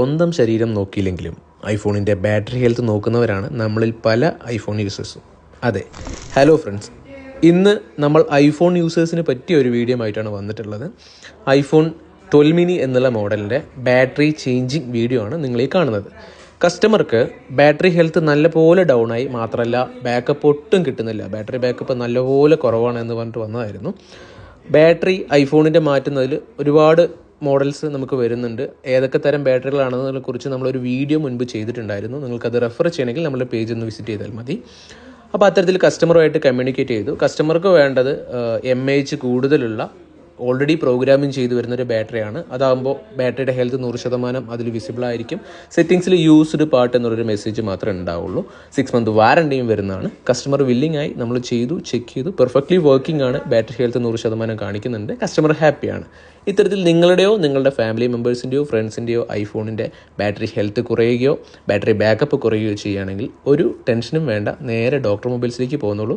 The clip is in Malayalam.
സ്വന്തം ശരീരം നോക്കിയില്ലെങ്കിലും ഐഫോണിൻ്റെ ബാറ്ററി ഹെൽത്ത് നോക്കുന്നവരാണ് നമ്മളിൽ പല ഐഫോൺ യൂസേഴ്സും. അതെ, ഹലോ ഫ്രണ്ട്സ്, ഇന്ന് നമ്മൾ ഐഫോൺ യൂസേഴ്സിന് പറ്റിയ ഒരു വീഡിയോ ആയിട്ടാണ് വന്നിട്ടുള്ളത്. ഐഫോൺ 12 മിനി എന്നുള്ള മോഡലിൻ്റെ ബാറ്ററി ചേഞ്ചിങ് വീഡിയോ ആണ് നിങ്ങൾ ഈ കാണുന്നത്. കസ്റ്റമർക്ക് ബാറ്ററി ഹെൽത്ത് നല്ലപോലെ ഡൗൺ ആയി, മാത്രമല്ല ബാക്കപ്പ് ഒട്ടും കിട്ടുന്നില്ല, ബാറ്ററി ബാക്കപ്പ് നല്ലപോലെ കുറവാണ് എന്ന് പറഞ്ഞിട്ട് വന്നതായിരുന്നു. ബാറ്ററി ഐഫോണിൻ്റെ മാറ്റുന്നതിൽ ഒരുപാട് മോഡൽസ് നമുക്ക് വരുന്നുണ്ട്. ഏതൊക്കെ തരം ബാറ്ററികളാണെന്നതിനെ കുറിച്ച് നമ്മളൊരു വീഡിയോ മുൻപ് ചെയ്തിട്ടുണ്ടായിരുന്നു. നിങ്ങൾക്കത് റെഫർ ചെയ്യണമെങ്കിൽ നമ്മുടെ പേജ് ഒന്ന് വിസിറ്റ് ചെയ്താൽ മതി. അപ്പോൾ അത്തരത്തിൽ കസ്റ്റമറുമായിട്ട് കമ്മ്യൂണിക്കേറ്റ് ചെയ്തു. കസ്റ്റമർക്ക് വേണ്ടത് mAh കൂടുതലുള്ള ഓൾറെഡി പ്രോഗ്രാമിംഗ് ചെയ്തു വരുന്നൊരു ബാറ്ററിയാണ്. അതാകുമ്പോൾ ബാറ്ററിയുടെ ഹെൽത്ത് 100% അതിൽ വിസിബിൾ ആയിരിക്കും. സെറ്റിങ്സിൽ യൂസ്ഡ് പാർട്ട് എന്നുള്ളൊരു മെസ്സേജ് മാത്രമേ ഉണ്ടാവുള്ളൂ. 6 മന്ത് വാറണ്ടിയും വരുന്നതാണ്. കസ്റ്റമർ വില്ലിംഗ് ആയി, നമ്മൾ ചെയ്തു, ചെക്ക് ചെയ്തു, പെർഫെക്റ്റ്ലി വർക്കിംഗ് ആണ്, ബാറ്ററി ഹെൽത്ത് 100% കാണിക്കുന്നുണ്ട്, കസ്റ്റമർ ഹാപ്പിയാണ്. ഇത്തരത്തിൽ നിങ്ങളുടെയോ നിങ്ങളുടെ ഫാമിലി മെമ്പേഴ്സിൻ്റെയോ ഫ്രണ്ട്സിൻ്റെയോ ഐഫോണിൻ്റെ ബാറ്ററി ഹെൽത്ത് കുറയുകയോ ബാറ്ററി ബാക്കപ്പ് കുറയുകയോ ചെയ്യുകയാണെങ്കിൽ ഒരു ടെൻഷനും വേണ്ട, നേരെ ഡോക്ടർ മൊബൈൽസിലേക്ക് പോകുന്നുള്ളൂ.